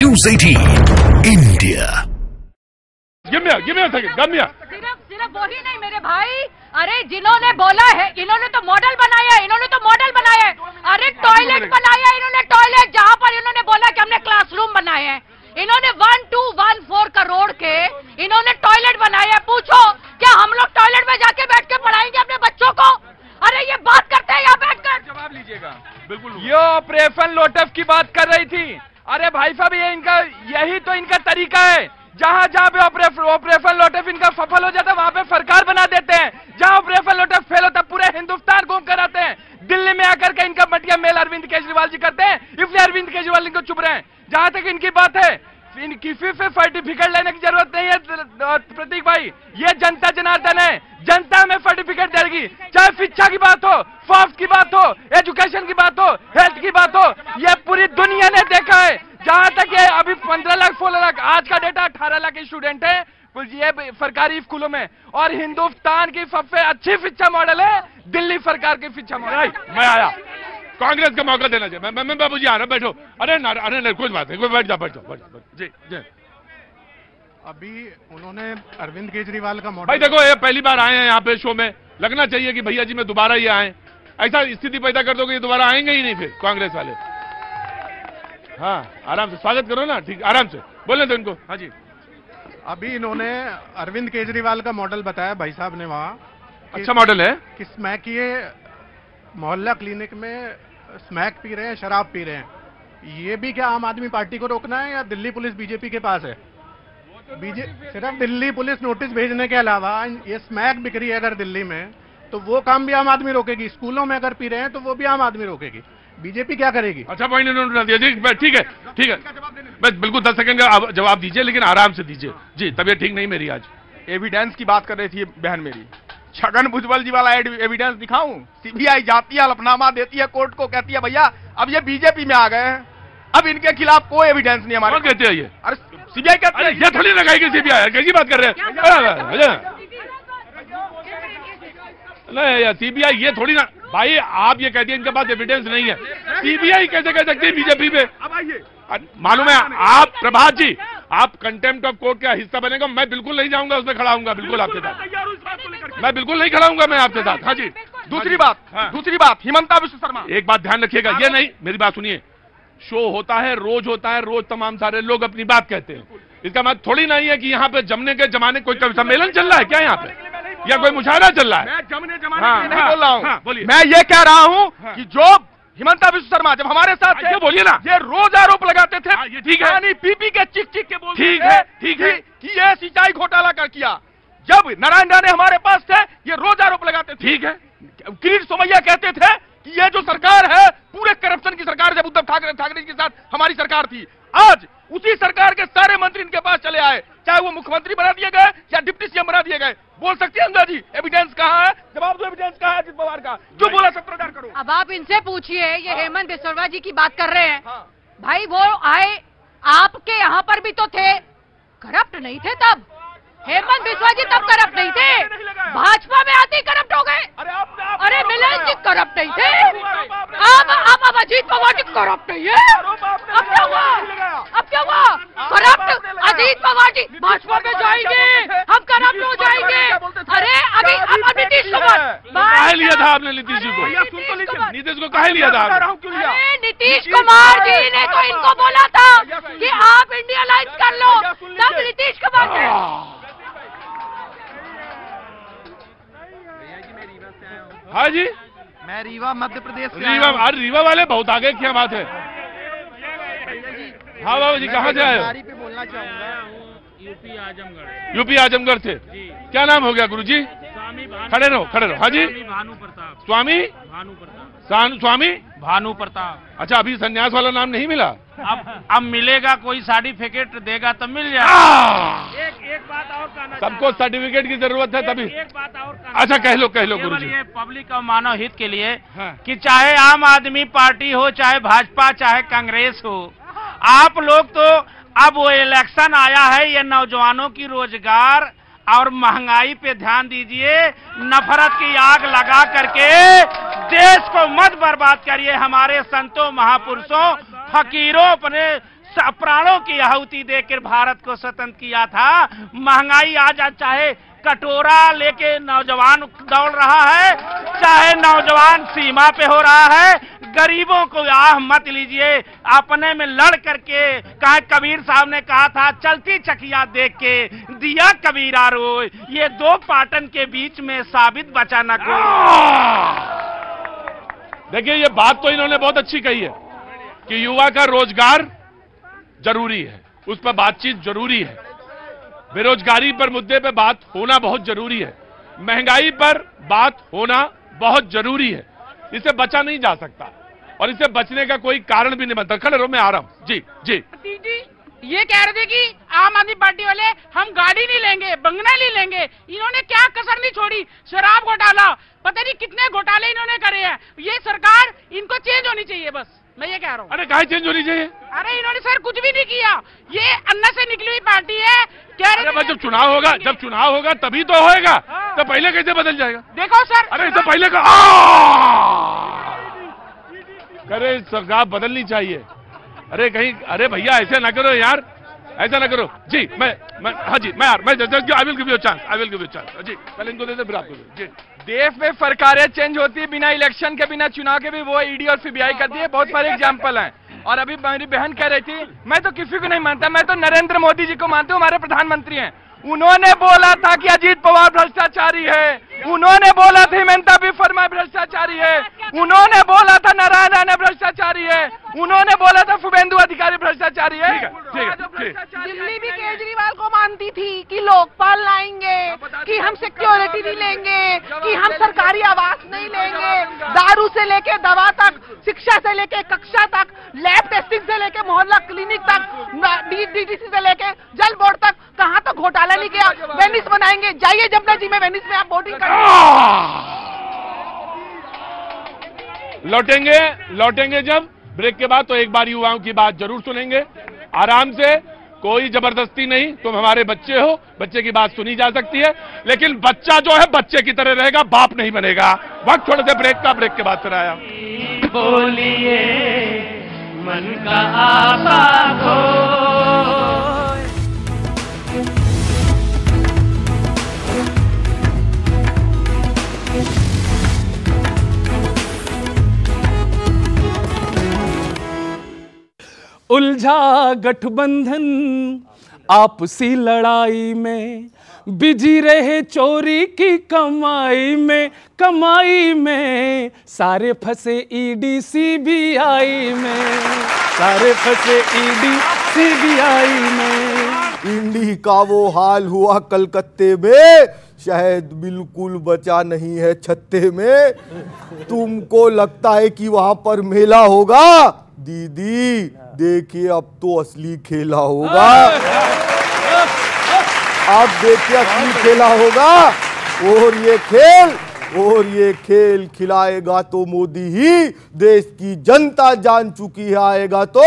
News 18 India। सिर्फ वही नहीं मेरे भाई, अरे जिन्होंने बोला है इन्होंने तो मॉडल बनाया है, अरे टॉयलेट बनाया है इन्होंने, टॉयलेट जहाँ पर इन्होंने बोला कि हमने क्लासरूम बनाए हैं, इन्होंने 1214 करोड़ के इन्होंने टॉयलेट बनाए हैं। पूछो क्या हम लोग टॉयलेट में जाके बैठ के पढ़ाएंगे अपने बच्चों को? अरे ये बात करते हैं यहाँ बैठकर, जवाब लीजिएगा। बिल्कुल ये ऑपरेशन लोटस की बात कर रही थी। अरे भाई साहब ये इनका यही तो इनका तरीका है, जहां जहां पे ऑपरेशन लोटस इनका सफल हो जाता है वहां पे सरकार बना देते हैं, जहां ऑपरेशन लोटस फेल होता है पूरे हिंदुस्तान घूम कर आते हैं। दिल्ली में आकर के इनका मटिया मेल अरविंद केजरीवाल जी करते हैं, इसलिए अरविंद केजरीवाल इनको चुप रहे हैं। जहां तक इनकी बात है, किसी से सर्टिफिकेट लेने की जरूरत नहीं है प्रतीक भाई, ये जनता जनार्दन है, जनता में सर्टिफिकेट देगी। चाहे शिक्षा की बात हो, स्वास्थ्य की बात हो, एजुकेशन की बात हो, हेल्थ की बात हो, ये पूरी दुनिया ने देखा है। जहां तक ये अभी 15 लाख 16 लाख आज का डेटा 18 लाख स्टूडेंट है ये सरकारी स्कूलों में, और हिंदुस्तान की सबसे अच्छी शिक्षा मॉडल है दिल्ली सरकार की शिक्षा मॉडल। मैं आया, कांग्रेस का मौका देना चाहिए। मैं बाबू जी आ रहा, बैठो। अरे नहीं कुछ बात नहीं, बैठ जाओ। जी जी अभी उन्होंने अरविंद केजरीवाल का मॉडल, भाई देखो ये पहली बार आए हैं यहाँ पे शो में, लगना चाहिए कि भैया जी में दोबारा ये आए। ऐसा स्थिति पैदा कर दो कि ये दोबारा आएंगे ही नहीं फिर कांग्रेस वाले। हाँ आराम से स्वागत करो ना, ठीक आराम से बोले तो इनको। हाँ जी अभी इन्होंने अरविंद केजरीवाल का मॉडल बताया भाई साहब ने वहाँ, अच्छा मॉडल है कि स्मैक ये मोहल्ला क्लिनिक में स्मैक पी रहे हैं, शराब पी रहे हैं। ये भी क्या आम आदमी पार्टी को रोकना है या दिल्ली पुलिस बीजेपी के पास है? सिर्फ दिल्ली पुलिस नोटिस भेजने के अलावा ये स्मैक बिक रही है अगर दिल्ली में, तो वो काम भी आम आदमी रोकेगी। स्कूलों में अगर पी रहे हैं तो वो भी आम आदमी रोकेगी। बीजेपी क्या करेगी? अच्छा पॉइंट नोट दिया, ठीक है बस बिल्कुल 10 सेकंड का जवाब दीजिए, लेकिन आराम से दीजिए जी, तबीयत ठीक नहीं मेरी आज। एविडेंस की बात कर रही थी बहन मेरी, छगन भुजबल जी वाला एविडेंस दिखाऊं? सीबीआई जाती है, हलफनामा देती है कोर्ट को, कहती है भैया अब ये बीजेपी में आ गए हैं, अब इनके खिलाफ कोई एविडेंस नहीं हमारे। कौन कहते हैं ये? अरे सीबीआई कहती है। ये थोड़ी लगाएगी सीबीआई, कैसी बात कर रहे हैं? नहीं यार सीबीआई ये थोड़ी ना भाई, आप ये कहती है इनके पास एविडेंस नहीं है, सीबीआई कैसे कह सकती है बीजेपी में? अब आइए, मालूम है आप प्रभात जी, आप कंटेम्प्ट ऑफ कोर्ट का हिस्सा बनेगा, मैं बिल्कुल नहीं जाऊंगा उसमें खड़ा हूंगा, बिल्कुल आपके साथ मैं बिल्कुल नहीं खड़ा हूंगा मैं आपके साथ। हाँ जी दूसरी बात हिमंता विश्व शर्मा, एक बात ध्यान रखिएगा, ये नहीं मेरी बात सुनिए, शो होता है, रोज तमाम सारे लोग अपनी बात कहते हैं, इसका मतलब थोड़ी नहीं है कि यहाँ पे जमने के जमाने कोई सम्मेलन चल रहा है क्या यहाँ पे, या कोई मुशायरा चल रहा है? मैं जमने जमाने नहीं बोल रहा हूँ, बोलिए। मैं ये कह रहा हूँ कि जो हिमंता विश्व शर्मा जब हमारे साथ थे, बोलिए ना, ये रोज आरोप लगाते थे, ये ठीक है, यानी पीपी के चिक के बोलते ठीक है कि ये सिंचाई घोटाला कर किया। जब नारायण राणे हमारे पास थे ये रोज आरोप लगाते थे, ठीक है। किरीट सोमैया कहते थे कि ये जो सरकार है पूरे करप्शन की सरकार, जब उद्धव ठाकरे के साथ हमारी सरकार थी। आज उसी सरकार के सारे मंत्री इनके पास चले आए, चाहे वो मुख्यमंत्री बना दिए गए या डिप्टी सीएम बना दिए गए। बोल सकती है अंदा जी एविडेंस कहाँ है? जवाब दो, एविडेंस कहाँ है अजित पवार का? जो बोला 70,000 करोड़। अब आप इनसे पूछिए, ये हेमंत बिस्वा जी की बात कर रहे हैं। भाई वो आए, आपके यहाँ पर भी तो थे, करप्ट नहीं थे तब? हेमंत बिस्वा जी तब करप्ट नहीं थे, भाजपा में आते ही करप्ट हो गए। अरे मिलन जी करप्ट नहीं थे, अब अजीत पवार जी करप्ट नहीं है। अब क्या हुआ? करप्ट अजीत पवार जी भाजपा में जाएंगे, हम करप्ट हो जाएंगे। अरे अभी अब नीतीश कुमार कहा लिया था आपने नीतीश जी को? नीतीश को कहा लिया था? अरे नीतीश कुमार जी ने तो इनको बोला था कि आप इंडिया लाइज कर लो, तब नीतीश कुमार ने। हाँ जी मैं रीवा मध्य प्रदेश से रीवा वाले बहुत आगे, क्या बात है? हाँ बाबू जी कहाँ से आए हो? पे बोलना चाहूंगा, यूपी आजमगढ़ से। क्या नाम हो गया गुरु जी? खड़े रहो। हाँ जी स्वामी भानु प्रताप। अच्छा अभी संन्यास वाला नाम नहीं मिला? अब मिलेगा, कोई सर्टिफिकेट देगा तो मिल जाएगा। एक बात और कहना, सबको सर्टिफिकेट की जरूरत है तभी। एक बात और अच्छा कह लो गुरु जी। ये पब्लिक और मानव हित के लिए कि चाहे आम आदमी पार्टी हो, चाहे भाजपा, चाहे कांग्रेस हो, आप लोग तो अब वो इलेक्शन आया है, ये नौजवानों की रोजगार और महंगाई पे ध्यान दीजिए, नफरत की आग लगा करके देश को मत बर्बाद करिए। हमारे संतों, महापुरुषों, फकीरों, अपने प्राणों की आहुति देकर भारत को स्वतंत्र किया था। महंगाई आज चाहे कटोरा लेके नौजवान दौड़ रहा है, चाहे नौजवान सीमा पे हो रहा है। गरीबों को आह मत लीजिए, अपने में लड़ करके। कहा कबीर साहब ने कहा था, चलती चकिया देख के दिया कबीरा रोए, ये दो पाटन के बीच में साबित बचा न कोई। देखिए, ये बात तो इन्होंने बहुत अच्छी कही है कि युवा का रोजगार जरूरी है, उस पर बातचीत जरूरी है। बेरोजगारी पर मुद्दे पे बात होना बहुत जरूरी है। महंगाई पर बात होना बहुत जरूरी है। इसे बचा नहीं जा सकता और इसे बचने का कोई कारण भी नहीं बनता। खड़े रहो, मैं आ रहा हूं। जी जी जी, ये कह रहे थे कि आम आदमी पार्टी वाले हम गाड़ी नहीं लेंगे, बंगला नहीं लेंगे। इन्होंने क्या कसर नहीं छोड़ी। शराब घोटाला, पता नहीं कितने घोटाले इन्होंने करे हैं। ये सरकार, इनको चेंज होनी चाहिए, बस मैं ये कह रहा हूँ। अरे काहे चेंज होनी चाहिए? अरे इन्होंने सर कुछ भी नहीं किया। ये अन्ना से निकली हुई पार्टी है। कह रहे अरे जब चुनाव होगा तभी तो होएगा। तो पहले कैसे बदल जाएगा? देखो सर, अरे इससे पहले का अरे सरकार बदलनी चाहिए। अरे कहीं, अरे भैया ऐसे ना करो यार, ऐसा ना करो। जी मैं हाँ जी, मैं I will give you chance, I will give you chance. जी पहले इनको दे दे, फिर आपको दे। जी, देश में सरकारें चेंज होती है बिना इलेक्शन के, बिना चुनाव के भी। वो ईडी और सीबीआई करती है, बहुत सारे एग्जाम्पल हैं। और अभी मेरी बहन कह रही थी, मैं तो किसी को नहीं मानता, मैं तो नरेंद्र मोदी जी को मानता हूँ, हमारे प्रधानमंत्री हैं। उन्होंने बोला था कि अजीत पवार भ्रष्टाचारी है, उन्होंने बोला था हिमंता बिस्वा शर्मा भ्रष्टाचारी है, उन्होंने बोला था नारायण राणे भ्रष्टाचारी है, उन्होंने बोला था शुभेंदु अधिकारी भ्रष्टाचारी है। दिल्ली भी केजरीवाल को मानती थी कि लोकपाल लाएंगे, कि हम सिक्योरिटी नहीं लेंगे, कि हम सरकारी आवास नहीं लेंगे। दारू से लेके दवा तक, शिक्षा से लेके कक्षा तक, लैब टेस्टिंग से लेके मोहल्ला क्लिनिक तक, डीडीसी से लेके जल बोर्ड तक, कहाँ तो घोटाला नहीं किया। वेनिस बनाएंगे, जाइए जमुना जी में, वेनिस में आप बोटिंग करेंगे। लौटेंगे जब ब्रेक के बाद, तो एक बार युवाओं की बात जरूर सुनेंगे आराम से। कोई जबरदस्ती नहीं, तुम हमारे बच्चे हो, बच्चे की बात सुनी जा सकती है, लेकिन बच्चा जो है बच्चे की तरह रहेगा, बाप नहीं बनेगा। वक्त थोड़े से ब्रेक का, ब्रेक के बाद फिर आया। बोलिए मन का आशा हो। उलझा गठबंधन आपसी लड़ाई में, बिजी रहे चोरी की कमाई में, सारे फंसे ईडी सीबीआई में, सारे फंसे ईडी सीबीआई में। इंडी का वो हाल हुआ कलकत्ते में, शहद बिल्कुल बचा नहीं है छत्ते में। तुमको लगता है कि वहां पर मेला होगा? दीदी देखिए, अब तो असली खेला होगा। अब देखिए असली खेला होगा। और ये खेल खिलाएगा तो मोदी ही, देश की जनता जान चुकी है आएगा तो